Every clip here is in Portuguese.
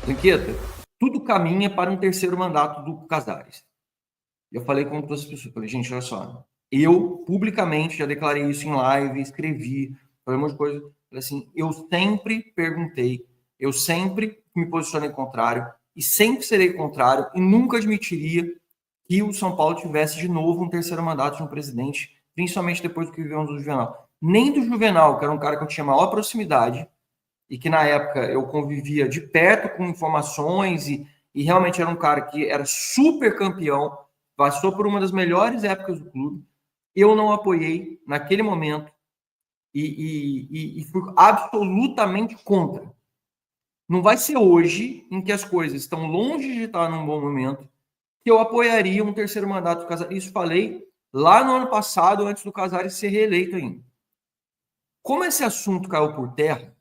Zanqueta, tudo caminha para um terceiro mandato do Casares. Eu falei com todas as pessoas, falei, gente, olha só, eu publicamente já declarei isso em live, escrevi, falei um monte de coisa, falei assim, eu sempre perguntei, eu sempre me posicionei contrário e sempre serei contrário e nunca admitiria que o São Paulo tivesse de novo um terceiro mandato de um presidente, principalmente depois do que vivemos do Juvenal. Nem do Juvenal, que era um cara que eu tinha maior proximidade, e que na época eu convivia de perto com informações e realmente era um cara que era super campeão, passou por uma das melhores épocas do clube. Eu não apoiei naquele momento e fui absolutamente contra. Não vai ser hoje, em que as coisas estão longe de estar num bom momento, que eu apoiaria um terceiro mandato do Casares. Isso falei lá no ano passado, antes do Casares ser reeleito ainda. Como esse assunto caiu por terra,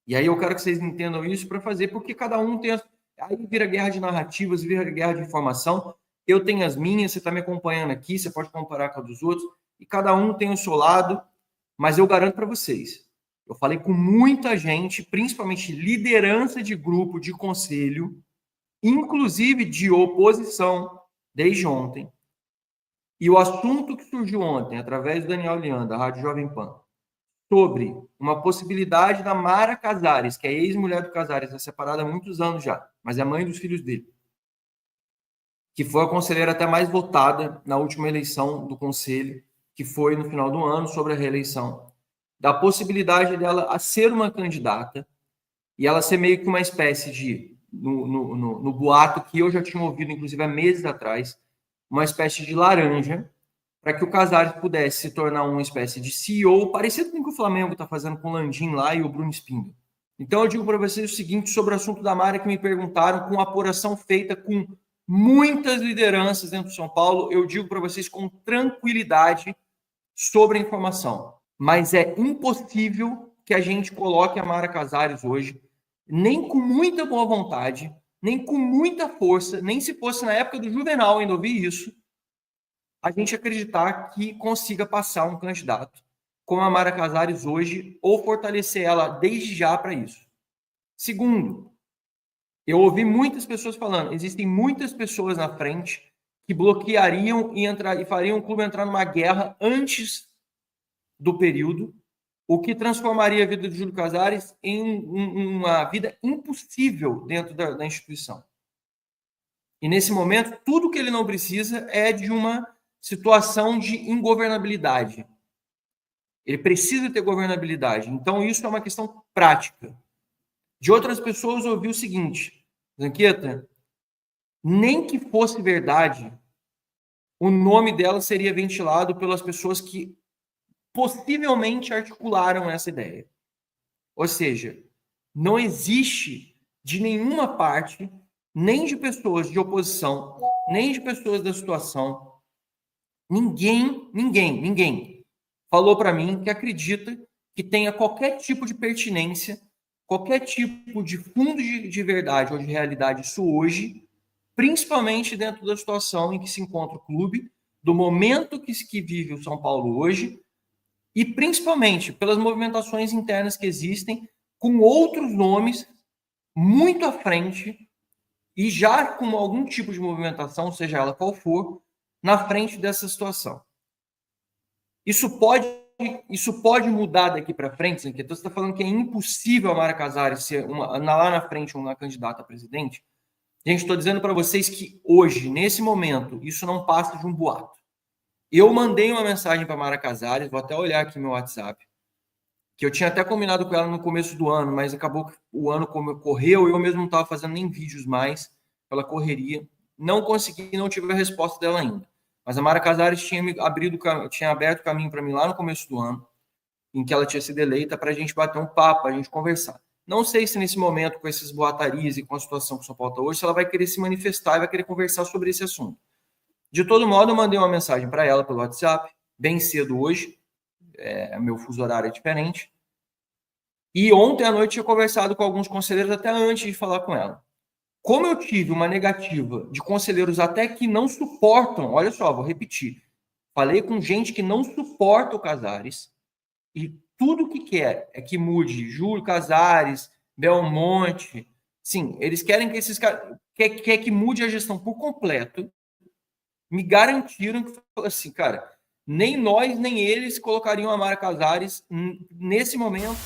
e aí eu quero que vocês entendam isso para fazer, porque cada um tem... Aí vira guerra de narrativas, vira guerra de informação. Eu tenho as minhas, você está me acompanhando aqui, você pode comparar com a dos outros, e cada um tem o seu lado, mas eu garanto para vocês, eu falei com muita gente, principalmente liderança de grupo, de conselho, inclusive de oposição, desde ontem. E o assunto que surgiu ontem, através do Daniel Leandro, da Rádio Jovem Pan, sobre uma possibilidade da Mara Casares, que é ex-mulher do Casares, é separada há muitos anos já, mas é mãe dos filhos dele, que foi a conselheira até mais votada na última eleição do conselho, que foi no final do ano, sobre a reeleição, da possibilidade dela a ser uma candidata e ela ser meio que uma espécie de, no boato que eu já tinha ouvido, inclusive há meses atrás, uma espécie de laranja, para que o Casares pudesse se tornar uma espécie de CEO, parecido com o que o Flamengo está fazendo com o Landim lá e o Bruno Spindler. Então eu digo para vocês o seguinte sobre o assunto da Mara, que me perguntaram, com apuração feita com muitas lideranças dentro do São Paulo, eu digo para vocês com tranquilidade sobre a informação. Mas é impossível que a gente coloque a Mara Casares hoje, nem com muita boa vontade, nem com muita força, nem se fosse na época do Juvenal, ainda ouvi isso, a gente acreditar que consiga passar um candidato como a Mara Casares hoje, ou fortalecer ela desde já para isso. Segundo, eu ouvi muitas pessoas falando, existem muitas pessoas na frente que bloqueariam e fariam o clube entrar numa guerra antes do período, o que transformaria a vida de Júlio Casares em uma vida impossível dentro da instituição. E nesse momento, tudo que ele não precisa é de uma situação de ingovernabilidade. Ele precisa ter governabilidade. Então, isso é uma questão prática. De outras pessoas, eu ouvi o seguinte, Zanqueta, nem que fosse verdade, o nome dela seria ventilado pelas pessoas que possivelmente articularam essa ideia. Ou seja, não existe de nenhuma parte, nem de pessoas de oposição, nem de pessoas da situação, ninguém falou para mim que acredita que tenha qualquer tipo de pertinência, qualquer tipo de fundo de verdade ou de realidade isso hoje, principalmente dentro da situação em que se encontra o clube, do momento que vive o São Paulo hoje, e principalmente pelas movimentações internas que existem, com outros nomes muito à frente e já com algum tipo de movimentação, seja ela qual for, na frente dessa situação. Isso pode mudar daqui para frente, Zanqueta? Então, você está falando que é impossível a Mara Casares ser lá na frente uma candidata a presidente? Gente, estou dizendo para vocês que hoje, nesse momento, isso não passa de um boato. Eu mandei uma mensagem para a Mara Casares, vou até olhar aqui meu WhatsApp, que eu tinha até combinado com ela no começo do ano, mas acabou que o ano correu e eu mesmo não estava fazendo nem vídeos mais pela correria. Não consegui, não tive a resposta dela ainda. Mas a Mara Casares tinha aberto o caminho para mim lá no começo do ano, em que ela tinha sido eleita, para a gente bater um papo, a gente conversar. Não sei se nesse momento, com essas boatarias e com a situação que o São Paulo está hoje, se ela vai querer se manifestar e vai querer conversar sobre esse assunto. De todo modo, eu mandei uma mensagem para ela pelo WhatsApp, bem cedo hoje, meu fuso horário é diferente, e ontem à noite tinha conversado com alguns conselheiros até antes de falar com ela. Como eu tive uma negativa de conselheiros até que não suportam, olha só, vou repetir, falei com gente que não suporta o Casares e tudo que quer é que mude Júlio Casares, Belmonte, Sim, eles querem que esses caras... Quer que mude a gestão por completo. Me garantiram que, assim, cara, nem nós, nem eles colocariam a Mara Casares nesse momento